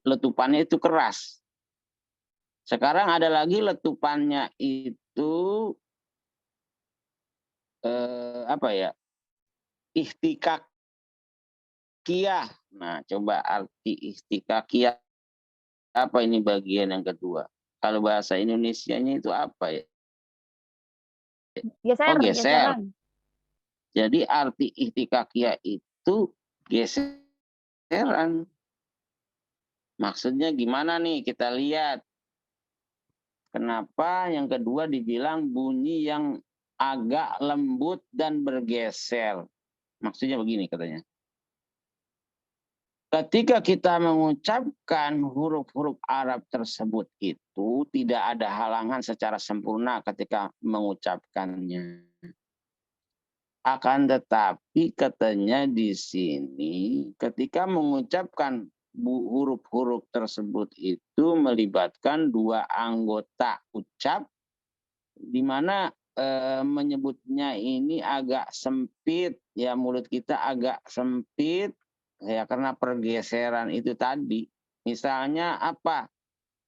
Speaker 1: letupannya itu keras. Sekarang ada lagi letupannya itu apa ya? Ihtikakiyah. Nah, coba arti ihtikakiyah apa ini bagian yang kedua? Kalau bahasa Indonesianya itu apa ya?
Speaker 4: Geser,
Speaker 1: Oh, geser.
Speaker 4: geseran.
Speaker 1: Jadi arti ihtikakiyah itu geseran. Maksudnya gimana nih? Kita lihat. Kenapa yang kedua dibilang bunyi yang agak lembut dan bergeser. Maksudnya begini katanya. Ketika kita mengucapkan huruf-huruf Arab tersebut itu tidak ada halangan secara sempurna ketika mengucapkannya. Akan tetapi katanya di sini ketika mengucapkan huruf-huruf tersebut itu melibatkan dua anggota ucap di mana menyebutnya ini agak sempit, ya mulut kita agak sempit ya karena pergeseran itu tadi. Misalnya apa?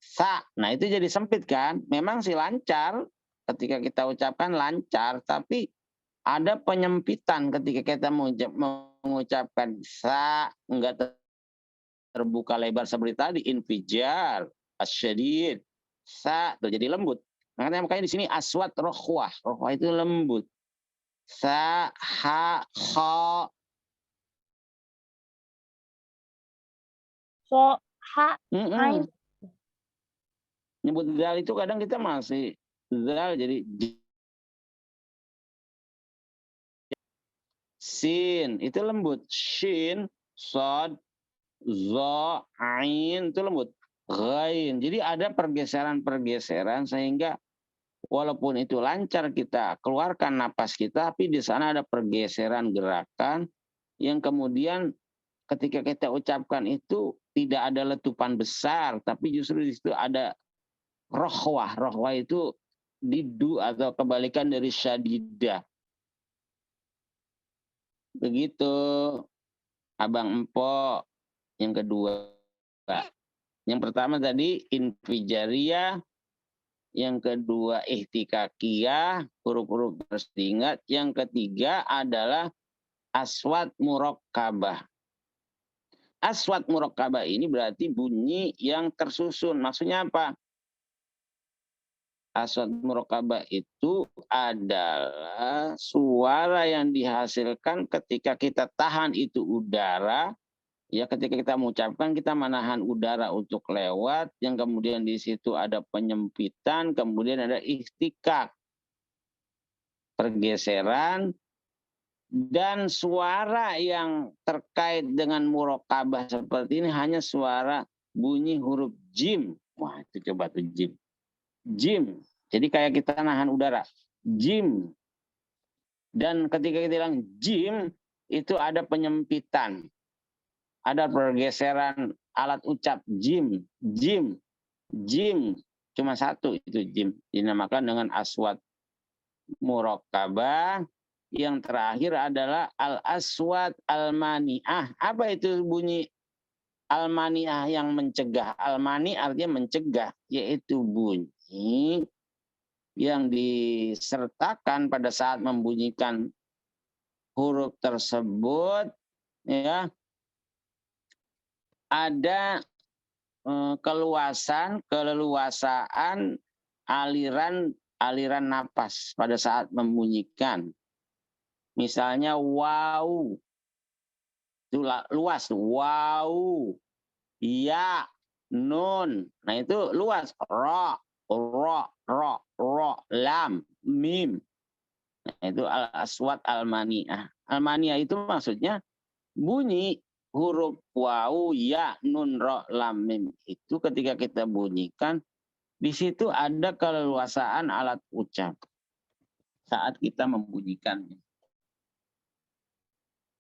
Speaker 1: Sa. Nah, itu jadi sempit kan? Memang sih lancar ketika kita ucapkan lancar, tapi ada penyempitan ketika kita mengucapkan sa, enggak terbuka lebar seperti tadi, infijar, asyadid, sa, tuh jadi lembut. Makanya di sini aswat rohwah. Rohwah itu lembut. Sa, ha, kha.
Speaker 4: So, ha, ain.
Speaker 1: Nyebut zal itu kadang kita masih zal jadi sin itu lembut. Shin, sod, zo, ain itu lembut. Ghain. Jadi ada pergeseran-pergeseran sehingga walaupun itu lancar kita keluarkan napas kita, tapi di sana ada pergeseran gerakan yang kemudian ketika kita ucapkan itu tidak ada letupan besar, tapi justru di situ ada rohwah. Rohwah itu didu atau kebalikan dari syadidah. Begitu, Abang Empok. Yang kedua. Yang pertama tadi infijariyah. Yang kedua ihtikakiyah, huruf-huruf harus diingat. Yang ketiga adalah aswat murakkabah. Aswat murakkabah ini berarti bunyi yang tersusun. Maksudnya apa? Aswat murakkabah itu adalah suara yang dihasilkan ketika kita tahan itu udara. Ya, ketika kita mengucapkan kita menahan udara untuk lewat, yang kemudian di situ ada penyempitan, kemudian ada ihtikak, pergeseran, dan suara yang terkait dengan murokabah seperti ini hanya suara bunyi huruf jim. Wah, itu coba tuh jim. Jim. Jadi kayak kita nahan udara. Jim. Dan ketika kita bilang jim, itu ada penyempitan. Ada pergeseran alat ucap jim, jim, jim. Cuma satu itu jim. Dinamakan dengan aswat murakkabah. Yang terakhir adalah al-aswat al-mani'ah. Apa itu bunyi al-mani'ah yang mencegah? Al-mani artinya mencegah, yaitu bunyi yang disertakan pada saat membunyikan huruf tersebut, ya, ada keleluasaan aliran napas pada saat membunyikan. Misalnya wow, itu luas. Wow, ya, nun. Nah itu luas. Ro, lam, mim. Nah, itu al-aswat al-mani'ah. Al-mani'ah itu maksudnya bunyi huruf waw, ya, nun, ro, lam, mim itu ketika kita bunyikan, di situ ada keleluasaan alat ucap saat kita membunyikannya.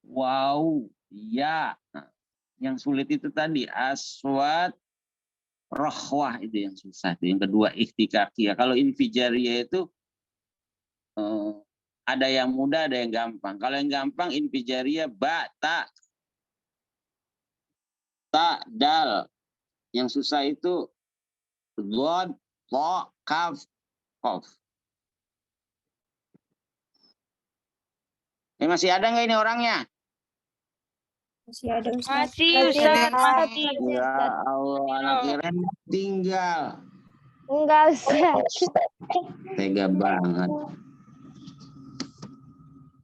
Speaker 1: Waw, ya. Nah, yang sulit itu tadi aswat rohwah itu yang susah. Yang kedua ihtikakiyah. Kalau infijariyah itu ada yang mudah, ada yang gampang. Kalau yang gampang infijariyah ba, ta, dal. Yang susah itu god, to, kaf, kof. Masih ada nggak ini orangnya?
Speaker 2: Masih ada Ustaz.
Speaker 3: Masih Ustaz.
Speaker 1: Ya Allah, anak kirain tinggal.
Speaker 4: Enggak, Ustaz.
Speaker 1: Tega banget.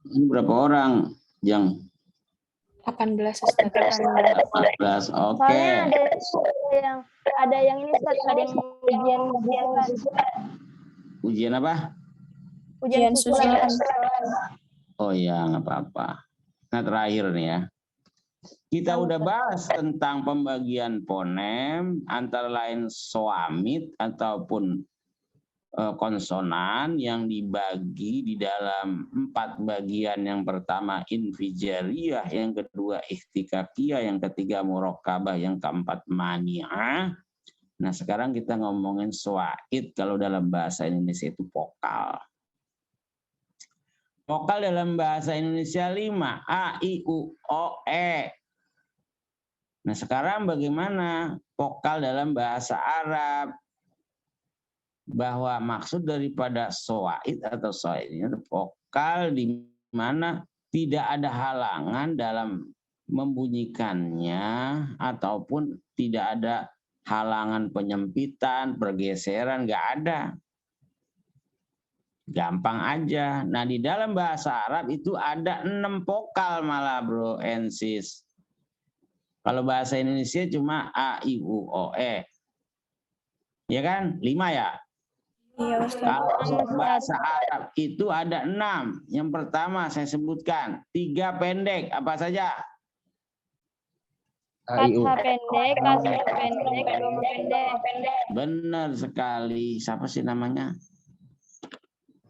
Speaker 1: Ini berapa orang, Jang?
Speaker 2: 18 Ustaz.
Speaker 1: 14. Oke.
Speaker 4: Soalnya ada yang ini Ustaz, ada yang ujian
Speaker 1: Ujian apa?
Speaker 2: Ujian susulan.
Speaker 1: Oh ya, nggak apa-apa. Nah, terakhir nih ya. Kita udah bahas tentang pembagian fonem antara lain soamit ataupun konsonan yang dibagi di dalam 4 bagian. Yang pertama infijariyah, yang kedua ihtikakiyah, yang ketiga murakkabah, yang keempat mani'ah. Nah, sekarang kita ngomongin swaid. Kalau dalam bahasa Indonesia itu vokal. Vokal dalam bahasa Indonesia 5, A, I, U, O, E. Nah, sekarang bagaimana vokal dalam bahasa Arab? Bahwa maksud daripada swaid atau swaid ini vokal di mana tidak ada halangan dalam membunyikannya ataupun tidak ada halangan penyempitan, pergeseran, nggak ada. Gampang aja. Nah, di dalam bahasa Arab itu ada 6 vokal malah bro and sis. Kalau bahasa Indonesia cuma A, I, U, O, E. Ya kan? 5 ya?
Speaker 2: Iya Ustaz.
Speaker 1: Kalau bahasa Arab itu ada 6. Yang pertama saya sebutkan 3 pendek. Apa saja?
Speaker 4: fathah pendek, kasrah pendek, doma pendek.
Speaker 1: Benar sekali. Siapa sih namanya?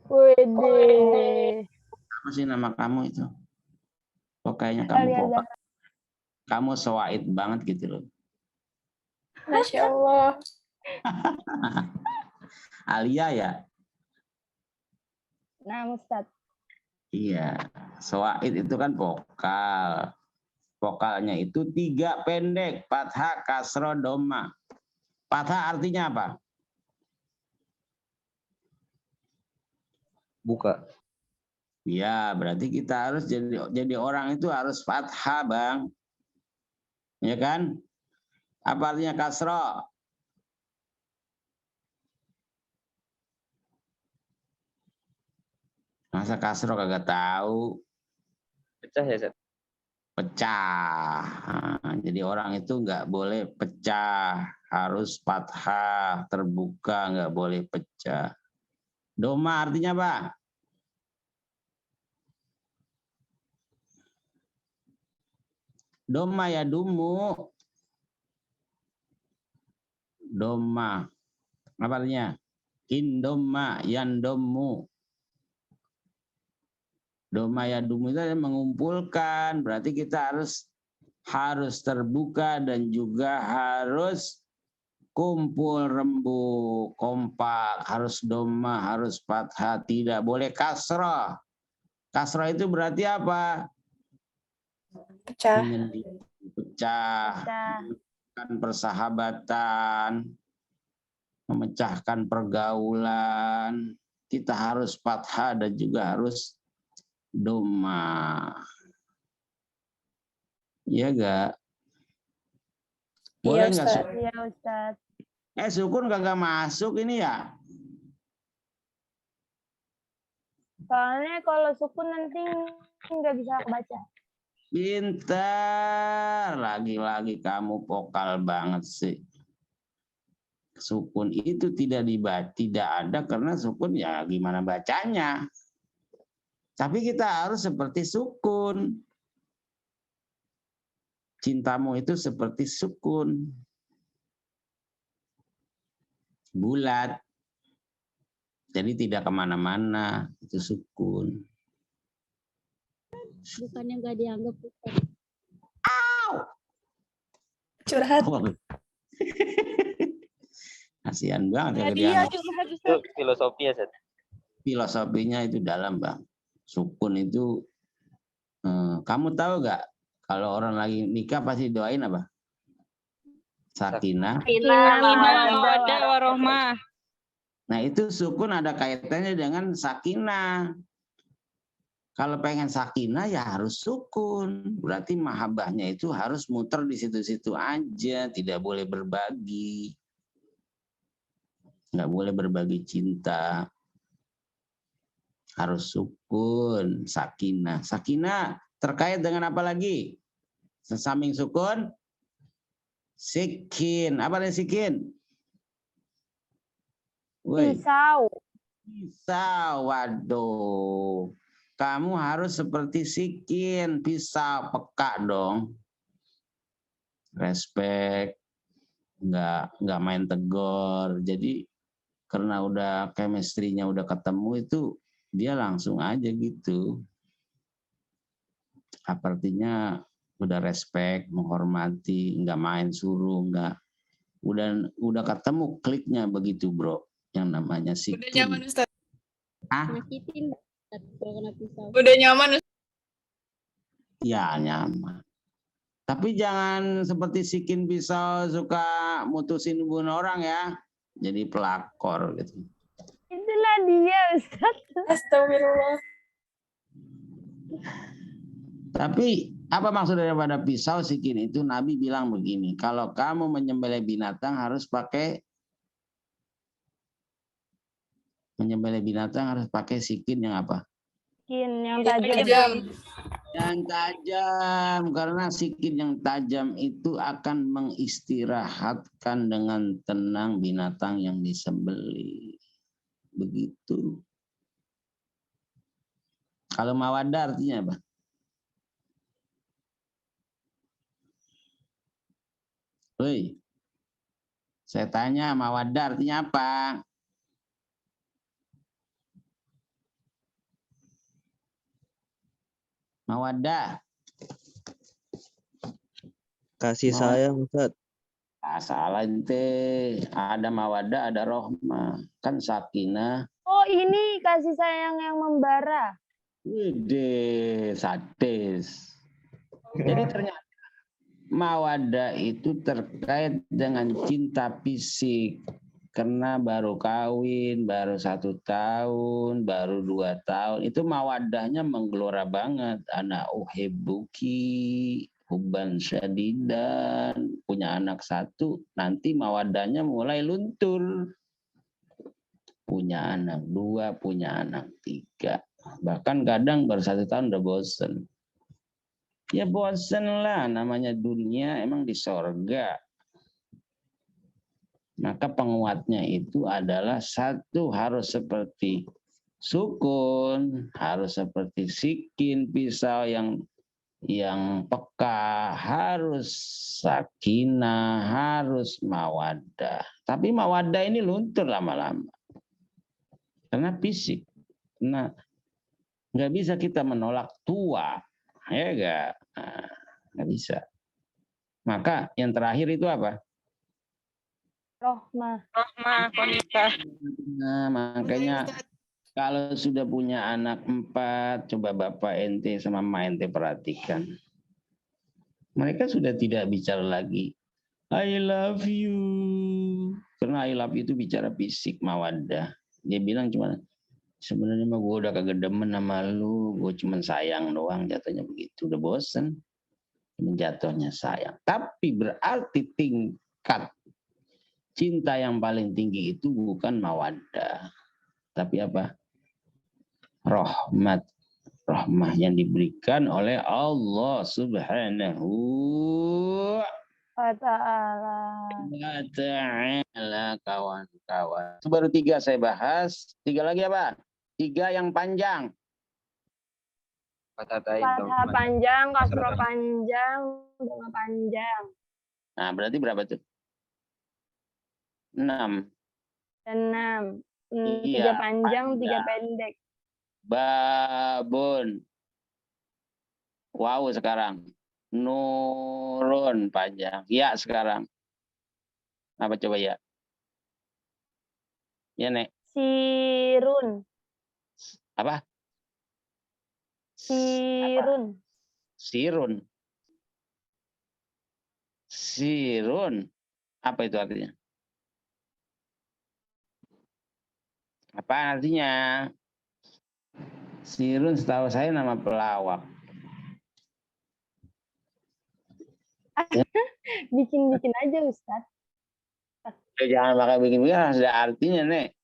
Speaker 4: Wede.
Speaker 1: Apa sih nama kamu itu? Kok kayaknya kamu vokal. Kamu swaid banget gitu loh.
Speaker 2: Masya Allah.
Speaker 1: Alia ya?
Speaker 4: Nah, Ustaz.
Speaker 1: Iya. Swaid itu kan vokal. Vokalnya itu 3 pendek. Fathah, kasroh, doma. Fathah artinya apa?
Speaker 6: Buka.
Speaker 1: Ya, berarti kita harus jadi orang itu harus fathah, Bang. Ya kan? Apa artinya kasroh? Masa kasroh kagak tahu?
Speaker 6: Pecah ya, Ustaz?
Speaker 1: Pecah. Nah, jadi orang itu nggak boleh pecah, harus fathah, terbuka, nggak boleh pecah. Doma artinya apa? Doma ya dumu. Doma. Apa artinya? Indoma yandomu. Doma ya dumu itu mengumpulkan. Berarti kita harus terbuka dan juga harus kumpul rembuk, kompak, harus doma, harus fathah, tidak boleh kasroh. Kasroh itu berarti apa?
Speaker 2: Pecah.
Speaker 1: Pecah, memecahkan persahabatan, memecahkan pergaulan. Kita harus fathah dan juga harus doma. Iya gak? Boleh nggak?
Speaker 4: Iya Ustaz.
Speaker 1: Sukun kagak masuk ini ya?
Speaker 4: Soalnya kalau sukun nanti nggak bisa kebaca.
Speaker 1: Pintar, lagi-lagi kamu vokal banget sih. Sukun itu tidak dibaca, tidak ada karena sukun ya gimana bacanya. Tapi kita harus seperti sukun. Cintamu itu seperti sukun. Bulat. Jadi tidak kemana-mana, itu sukun.
Speaker 7: Bukannya nggak dianggap.
Speaker 2: Curhat.
Speaker 1: Kasihan banget ya
Speaker 3: Iya,
Speaker 1: dianggap.
Speaker 6: Itu filosofi ya, Ustaz?
Speaker 1: Filosofinya itu dalam, Bang. Sukun itu, kamu tahu gak kalau orang lagi nikah pasti doain apa? Sakinah.
Speaker 3: Mawaddah warahmah.
Speaker 1: Nah itu sukun ada kaitannya dengan sakinah. Kalau pengen sakinah ya harus sukun. Berarti mahabbahnya itu harus muter di situ-situ aja, tidak boleh berbagi. Nggak boleh berbagi cinta. Harus sukun, sakinah. Sakinah terkait dengan apa lagi? Sesamping sukun, sikin. Apa ada sikin? Woi,
Speaker 4: Pisau.
Speaker 1: pisau. Waduh. Kamu harus seperti sikin, pisau, peka dong. Respect, nggak main tegor. Jadi karena udah chemistry-nya udah ketemu itu dia langsung aja gitu. Artinya udah respect, menghormati, nggak main suruh, nggak. Udah ketemu kliknya begitu bro, yang namanya sikin.
Speaker 2: Udah nyaman Ustaz.
Speaker 7: Nyakitin kalau kena pisau.
Speaker 2: Udah nyaman Ustaz.
Speaker 1: Ya nyaman. Tapi jangan seperti sikin pisau suka mutusin hubungan orang ya. Jadi pelakor gitu.
Speaker 4: Itulah dia, Ustaz.
Speaker 2: Astagfirullah.
Speaker 1: Tapi apa maksud daripada pisau sikin itu? Nabi bilang begini, kalau kamu menyembelih binatang harus pakai sikin yang apa?
Speaker 4: Sikin yang tajam.
Speaker 2: Tajam.
Speaker 1: Yang tajam, karena sikin yang tajam itu akan mengistirahatkan dengan tenang binatang yang disembelih. Begitu. Kalau mawaddah artinya apa? Woi, saya tanya mawaddah artinya apa? Mawaddah.
Speaker 8: Kasih sayang, Ustaz.
Speaker 1: Salah ente. Ada mawaddah, ada rohmah. Kan sakinah.
Speaker 4: Oh, ini kasih sayang yang membara.
Speaker 1: Wede, sadis. Jadi ternyata mawaddah itu terkait dengan cinta fisik. Karena baru kawin, baru 1 tahun, baru 2 tahun. Itu mawaddahnya menggelora banget. Ana uhibbuki, hubban syadidan. Punya anak 1, nanti mawaddahnya mulai luntur. Punya anak 2, punya anak 3. Bahkan kadang baru 1 tahun udah bosen. Ya bosen lah, namanya dunia emang di sorga. Maka penguatnya itu adalah 1 harus seperti sukun, harus seperti sikin pisau yang peka, harus sakinah, harus mawaddah. Tapi mawaddah ini luntur lama-lama. Karena fisik. Nah, nggak bisa kita menolak tua. Ya nggak bisa. Maka yang terakhir itu apa?
Speaker 4: Rohmah.
Speaker 3: Konita.
Speaker 1: Nah, makanya kalau sudah punya anak 4, coba Bapak ente sama Mama ente perhatikan. Mereka sudah tidak bicara lagi I love you. Karena I love you itu bicara fisik, mawaddah. Dia bilang cuma sebenarnya mah gue udah kagak demen sama lu, gue cuma sayang doang, jatuhnya begitu. Udah bosen. Jatuhnya sayang. Tapi berarti tingkat cinta yang paling tinggi itu bukan mawaddah, tapi apa? Rahmat. Rahmah yang diberikan oleh Allah Subhanahu
Speaker 4: wa ta'ala.
Speaker 1: Kawan-kawan. Itu baru 3 saya bahas. 3 lagi apa? 3 yang panjang.
Speaker 6: Fathah
Speaker 4: panjang, kasroh panjang, dhamma panjang.
Speaker 1: Nah, berarti berapa tuh? 6.
Speaker 4: 6. 3
Speaker 1: Iya,
Speaker 4: panjang, 3
Speaker 1: panjang.
Speaker 4: pendek.
Speaker 1: Babun. Wow sekarang. Nurun panjang. Ya sekarang. Apa coba ya? Ya, Nek.
Speaker 4: Sirun.
Speaker 1: Apa?
Speaker 4: Sirun.
Speaker 1: Sirun. Sirun. Apa itu artinya? Apa artinya? Sirun setahu saya nama pelawak.
Speaker 4: Bikin-bikin aja Ustadz.
Speaker 1: Jangan pakai bikin-bikin, harus ada artinya, Nek.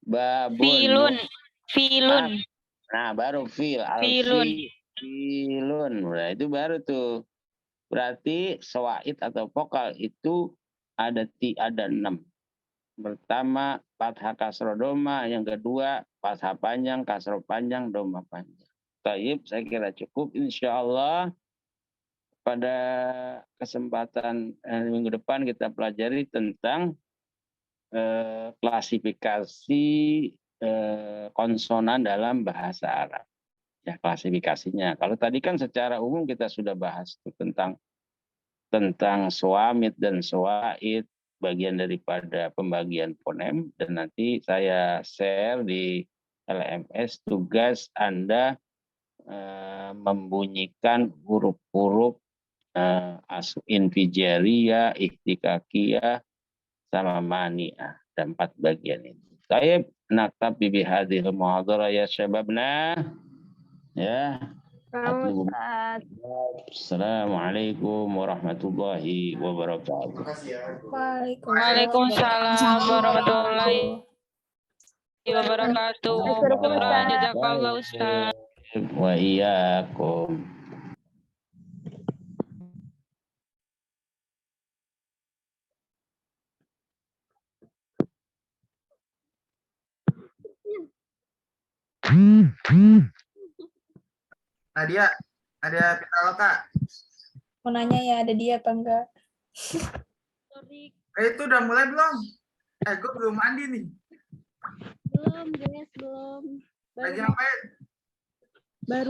Speaker 1: Babun.
Speaker 3: Filun.
Speaker 1: Nah, baru fil.
Speaker 3: Filun.
Speaker 1: Filun. Nah, itu baru tuh. Berarti soait atau vokal itu ada 6. Pertama, fathah kasroh doma. Yang kedua, fathah panjang, kasroh panjang, doma panjang. Taib, saya kira cukup. Insya Allah pada kesempatan minggu depan kita pelajari tentang klasifikasi konsonan dalam bahasa Arab. Ya, klasifikasinya. Kalau tadi kan secara umum kita sudah bahas tentang suamit dan suait, bagian daripada pembagian fonem, dan nanti saya share di LMS tugas Anda membunyikan huruf-huruf infijaria, ihtikakiyah, sama mani'ah. Dan 4 bagian ini. Saya naktabi bihadhil muhadharah ya syababna. Ya. Assalamualaikum warahmatullahi wabarakatuh.
Speaker 3: Waalaikumsalam warahmatullahi wabarakatuh. Jazakallah Ustaz.
Speaker 1: Wa iyyakum.
Speaker 9: Nadia, ada Pitaloka.
Speaker 2: Mau nanya ya, ada dia apa enggak?
Speaker 7: Sorry,
Speaker 9: Itu udah mulai belum? Gue belum mandi nih.
Speaker 7: belum, guys, belum.
Speaker 9: Lagi ngapain?
Speaker 7: Baru